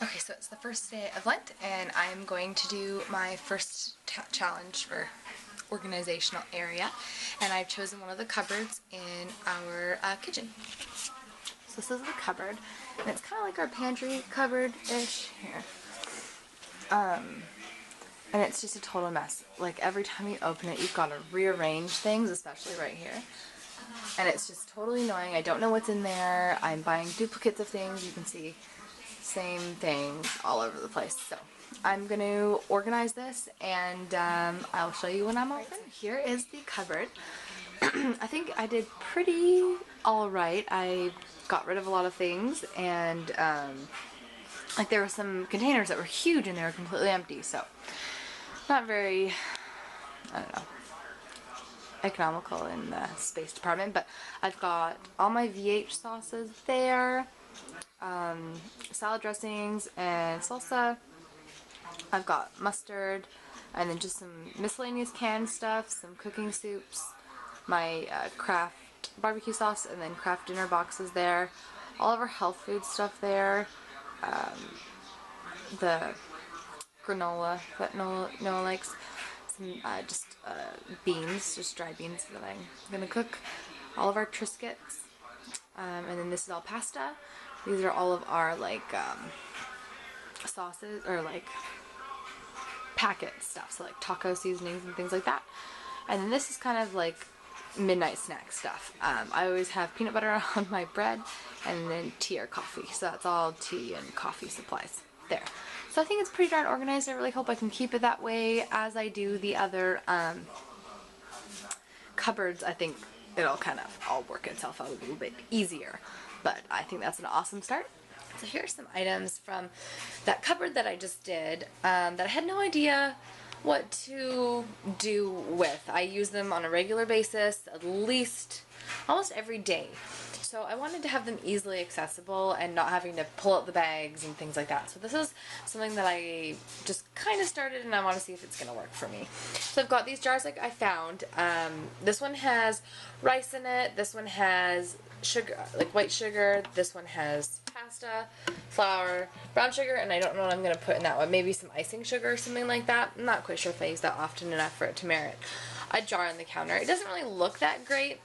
Okay, so it's the first day of Lent, and I'm going to do my first challenge for organizational area, and I've chosen one of the cupboards in our kitchen. So this is the cupboard, and it's kind of like our pantry cupboard-ish here. And it's just a total mess. Like, every time you open it, you've got to rearrange things, especially right here. And it's just totally annoying. I don't know what's in there. I'm buying duplicates of things. You can see same things all over the place. So I'm going to organize this, and I'll show you when I'm all finished. Here is the cupboard. I think I did pretty alright. I got rid of a lot of things, and like, there were some containers that were huge and they were completely empty, so not very, I don't know, economical in the space department. But I've got all my VH sauces there, salad dressings and salsa. I've got mustard, and then just some miscellaneous canned stuff, some cooking soups, my Kraft barbecue sauce, and then Kraft dinner boxes there, all of our health food stuff there, the granola that Noah likes, some just beans, just dry beans that I'm gonna cook, all of our Triscuits, and then this is all pasta. These are all of our like sauces, or like packet stuff, so like taco seasonings and things like that. And then this is kind of like midnight snack stuff. I always have peanut butter on my bread, and then tea or coffee. So that's all tea and coffee supplies there. So I think it's pretty darn organized. I really hope I can keep it that way as I do the other cupboards. I think it'll kind of all work itself out a little bit easier. But I think that's an awesome start. So here's some items from that cupboard that I just did that I had no idea what to do with. I use them on a regular basis, at least almost every day. So I wanted to have them easily accessible and not having to pull out the bags and things like that. So this is something that I just kind of started, and I want to see if it's going to work for me. So I've got these jars like I found. This one has rice in it. This one has sugar, like white sugar. This one has pasta, flour, brown sugar, and I don't know what I'm going to put in that one. Maybe some icing sugar or something like that. I'm not quite sure if I use that often enough for it to merit a jar on the counter. It doesn't really look that great,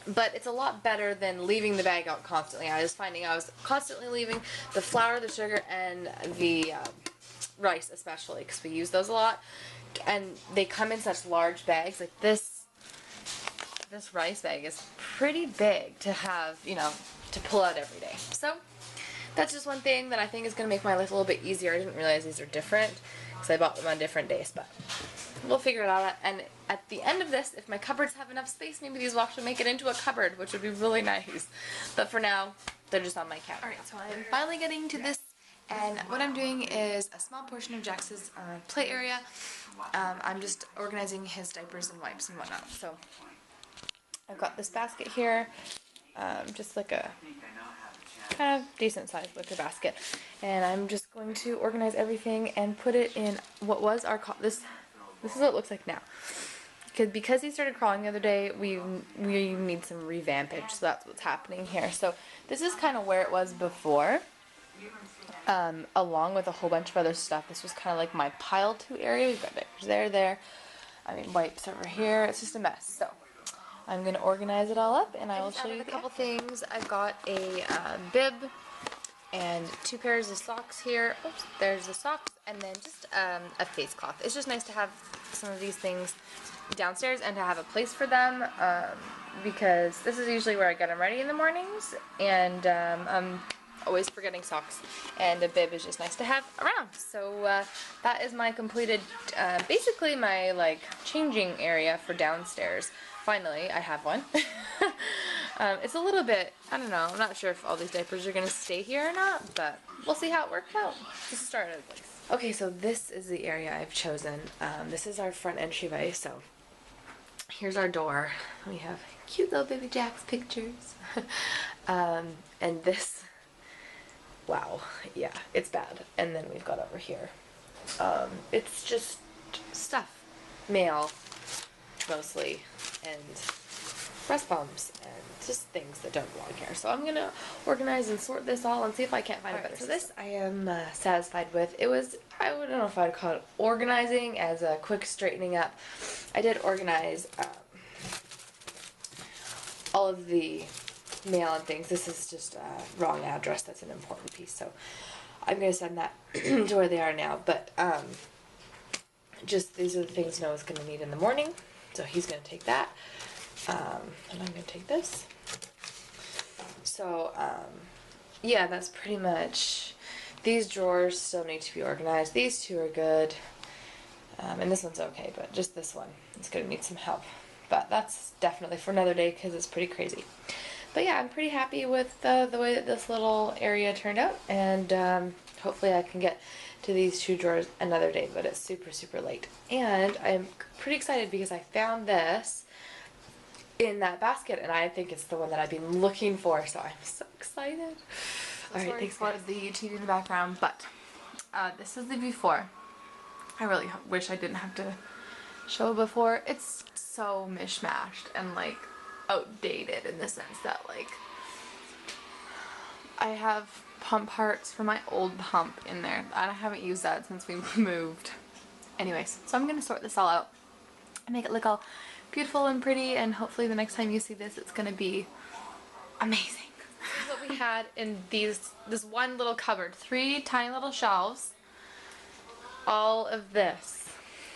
but it's a lot better than leaving the bag out constantly. I was finding I was constantly leaving the flour, the sugar, and the rice, especially, because we use those a lot. And they come in such large bags. Like this rice bag is pretty big to have, you know, to pull out every day. So that's just one thing that I think is going to make my life a little bit easier. I didn't realize these are different because I bought them on different days, but we'll figure it out. And at the end of this, if my cupboards have enough space, maybe these will actually make it into a cupboard, which would be really nice. But for now, they're just on my counter. Alright, so I'm finally getting to this, and what I'm doing is a small portion of Jax's play area. I'm just organizing his diapers and wipes and whatnot. So I've got this basket here, just like a kind of decent sized wicker basket, and I'm just going to organize everything and put it in what was our this is what it looks like now. Because he started crawling the other day, we need some revampage, so that's what's happening here. So this is kind of where it was before, along with a whole bunch of other stuff. This was kind of like my pile to area. We've got diapers there, I mean wipes over here. It's just a mess. So I'm going to organize it all up, and I will show you a couple things. I've got a bib and 2 pairs of socks here. Oops, there's the socks, and then just a face cloth. It's just nice to have some of these things downstairs and to have a place for them, because this is usually where I get them ready in the mornings, and I'm always forgetting socks, and a bib is just nice to have around. So that is my completed, basically my like changing area for downstairs. Finally, I have one. It's a little bit, I don't know, I'm not sure if all these diapers are going to stay here or not, but we'll see how it works out. This is started. Okay, so this is the area I've chosen. This is our front entryway, so here's our door. We have cute little baby Jax pictures. And this, wow, yeah, it's bad. And then we've got over here. It's just stuff, mail, mostly, and breast pumps, and just things that don't belong here. So I'm gonna organize and sort this all and see if I can't find a better system. So this I am satisfied with. It was, I don't know if I'd call it organizing as a quick straightening up. I did organize all of the mail and things. This is just a wrong address. That's an important piece. So I'm gonna send that to where they are now. But just these are the things Noah's gonna need in the morning. So he's gonna take that. And I'm gonna take this. So, yeah, that's pretty much, these drawers still need to be organized. These two are good. And this one's okay, but just this one is gonna need some help. But that's definitely for another day because it's pretty crazy. But yeah, I'm pretty happy with the way that this little area turned out. And hopefully I can get to these two drawers another day, but it's super, super late. And I'm pretty excited because I found this in that basket, and I think it's the one that I've been looking for, so I'm so excited. Alright, thanks for the TV in the background, but this is the before. I really wish I didn't have to show it before. It's so mishmashed and like outdated in the sense that like I have pump parts for my old pump in there, and I haven't used that since we moved. Anyways, so I'm gonna sort this all out and make it look all beautiful and pretty, and hopefully the next time you see this it's gonna be amazing. This is what we had in this one little cupboard. 3 tiny little shelves. All of this.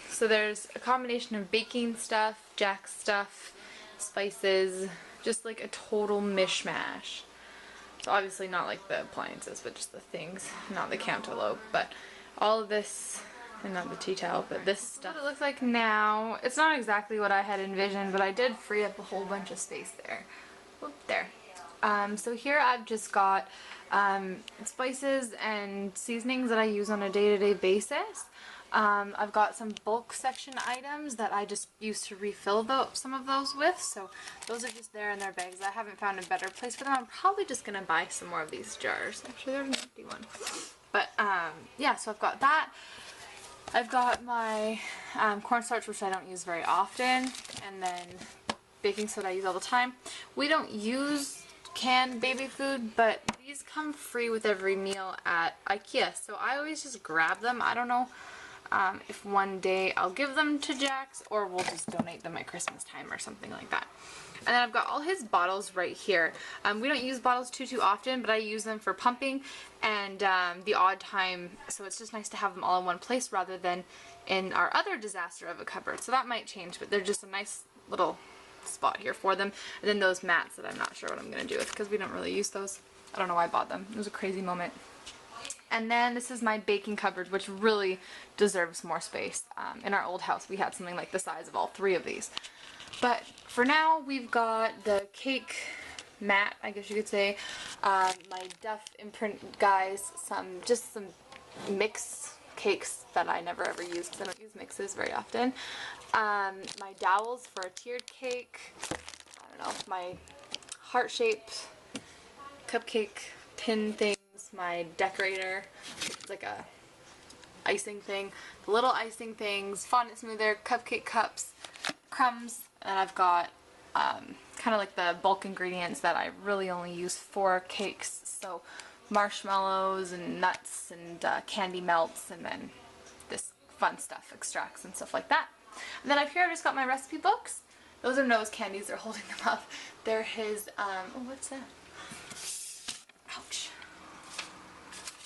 So there's a combination of baking stuff, Jack's stuff, spices, just like a total mishmash. So obviously not like the appliances, but just the things, not the cantaloupe, but all of this. And not the tea towel, but this stuff. What it looks like now, it's not exactly what I had envisioned, but I did free up a whole bunch of space there. Whoop, there. So here I've just got spices and seasonings that I use on a day-to-day basis. I've got some bulk section items that I just used to refill some of those with, so those are just there in their bags. I haven't found a better place for them. I'm probably just going to buy some more of these jars. Actually, there's an empty one. But yeah, so I've got that. I've got my cornstarch, which I don't use very often, and then baking soda I use all the time. We don't use canned baby food, but these come free with every meal at IKEA, so I always just grab them. I don't know if one day I'll give them to Jax, or we'll just donate them at Christmas time or something like that. And then I've got all his bottles right here. We don't use bottles too often, but I use them for pumping and the odd time, so it's just nice to have them all in one place rather than in our other disaster of a cupboard. So that might change, but they're just a nice little spot here for them. And then those mats that I'm not sure what I'm going to do with because we don't really use those. I don't know why I bought them. It was a crazy moment. And then this is my baking cupboard, which really deserves more space. In our old house, we had something like the size of all 3 of these. But for now, we've got the cake mat, I guess you could say, my Duff imprint guys, just some mix cakes that I never ever use because I don't use mixes very often. My dowels for a tiered cake, I don't know, my heart-shaped cupcake tin things, my decorator, it's like a icing thing, the little icing things, fondant smoother, cupcake cups, crumbs, and I've got kind of like the bulk ingredients that I really only use for cakes, so marshmallows and nuts and candy melts, and then this fun stuff, extracts and stuff like that. And then up here I've just got my recipe books. Those are Noah's candies, they're holding them up. They're his, oh, what's that? Ouch.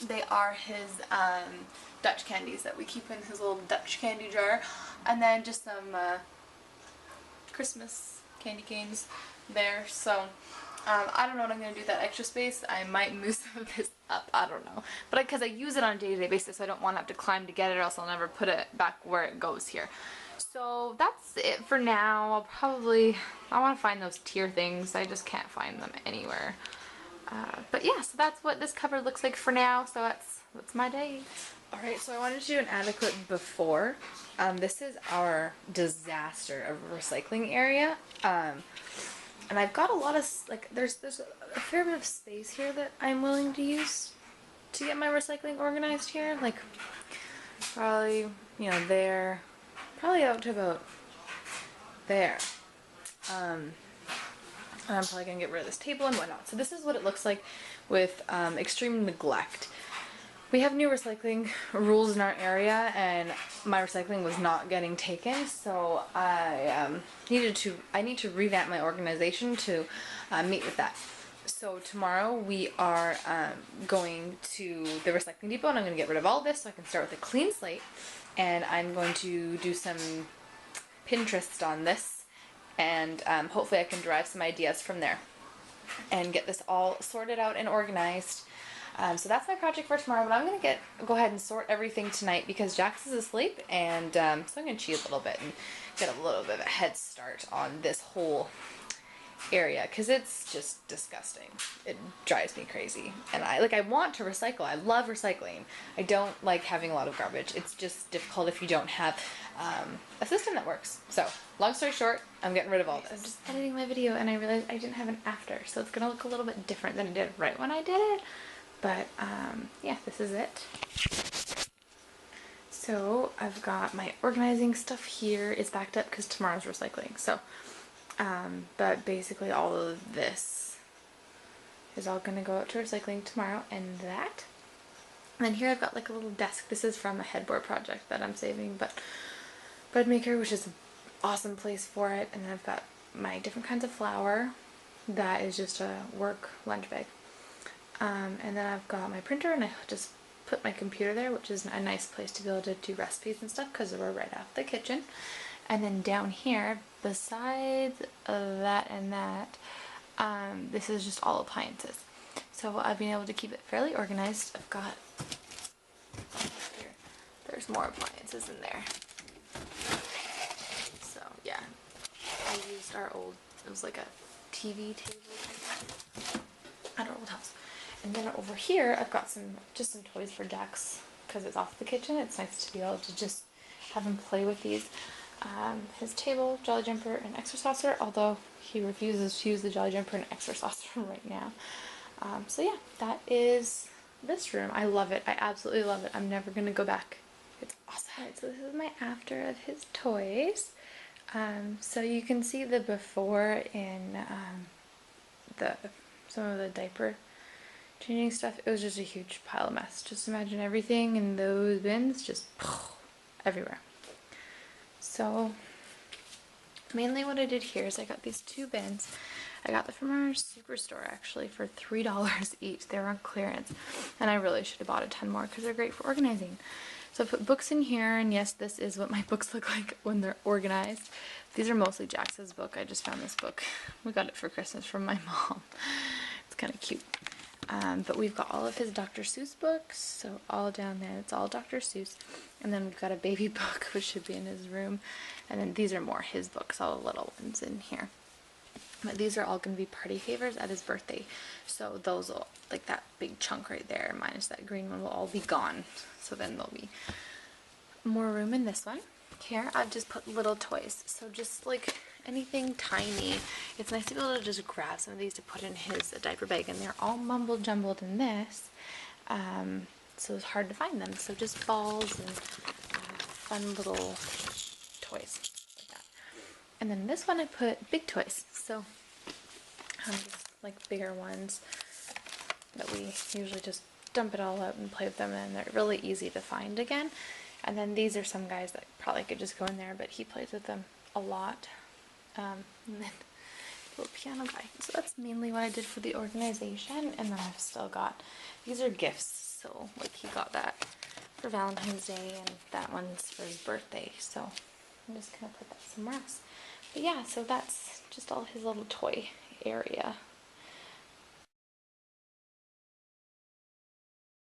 They are his Dutch candies that we keep in his little Dutch candy jar. And then just some Christmas candy canes there. So I don't know what I'm going to do with that extra space. I might move some of this up. I don't know. But because I use it on a day-to-day basis, so I don't want to have to climb to get it, or else I'll never put it back where it goes here. So that's it for now. I want to find those tier things. I just can't find them anywhere. But yeah, so that's what this cupboard looks like for now. So that's my day. Alright, so I wanted to do an adequate before. This is our disaster of a recycling area. And I've got a lot of, like, there's a fair bit of space here that I'm willing to use to get my recycling organized here. Like, probably, you know, there. Probably out to about there. And I'm probably going to get rid of this table and whatnot. So this is what it looks like with extreme neglect. We have new recycling rules in our area, and my recycling was not getting taken, so I need to revamp my organization to meet with that. So tomorrow we are going to the recycling depot, and I'm going to get rid of all this so I can start with a clean slate, and I'm going to do some Pinterest on this, and hopefully I can derive some ideas from there and get this all sorted out and organized. So that's my project for tomorrow, but I'm going to go ahead and sort everything tonight because Jax is asleep, and so I'm going to cheat a little bit and get a little bit of a head start on this whole area because it's just disgusting. It drives me crazy. And I want to recycle. I love recycling. I don't like having a lot of garbage. It's just difficult if you don't have a system that works. So, long story short, I'm getting rid of all this. I'm just editing my video and I realized I didn't have an after, so it's going to look a little bit different than it did right when I did it. But, yeah, this is it. So, I've got my organizing stuff here. It's backed up because tomorrow's recycling. So, but basically all of this is all going to go out to recycling tomorrow, and that. And then here I've got like a little desk. This is from a headboard project that I'm saving, but bread maker, which is an awesome place for it. And then I've got my different kinds of flour. That is just a work lunch bag. And then I've got my printer, and I just put my computer there, which is a nice place to be able to do recipes and stuff because we're right off the kitchen. And then down here, besides that and that, this is just all appliances. So I've been able to keep it fairly organized. I've got, here, there's more appliances in there. So yeah, I used our old, it was like a TV table at our old house. And then over here, I've got some toys for Jax because it's off the kitchen. It's nice to be able to just have him play with these. His table, Jolly Jumper, and Extra Saucer, although he refuses to use the Jolly Jumper and Extra Saucer right now. So yeah, that is this room. I love it. I absolutely love it. I'm never going to go back. It's awesome. Alright, so this is my after of his toys. So you can see the before in some of the diaper changing stuff. It was just a huge pile of mess. Just imagine everything in those bins just everywhere. So mainly what I did here is I got these two bins. I got them from our superstore actually for $3 each. They were on clearance, and I really should have bought a ton more because they're great for organizing. So I put books in here, and yes, this is what my books look like when they're organized. These are mostly Jax's book. I just found this book. We got it for Christmas from my mom. It's kind of cute. But we've got all of his Dr. Seuss books, so all down there, it's all Dr. Seuss. And then we've got a baby book, which should be in his room. And then these are more his books, all the little ones in here. But these are all going to be party favors at his birthday. So those will, like that big chunk right there, minus that green one, will all be gone. So then there'll be more room in this one. Here, I've just put little toys. So just like anything tiny. It's nice to be able to just grab some of these to put in his diaper bag. And they're all mumbled jumbled in this. So it's hard to find them. So just balls and fun little toys like that. And then this one I put big toys. So just like bigger ones that we usually just dump it all out and play with them, and they're really easy to find again. And then these are some guys that probably could just go in there, but he plays with them a lot. And then little piano guy. So that's mainly what I did for the organization. And then I've still got, these are gifts. So like he got that for Valentine's Day, and that one's for his birthday. So I'm just gonna put that somewhere else. But yeah, so that's just all his little toy area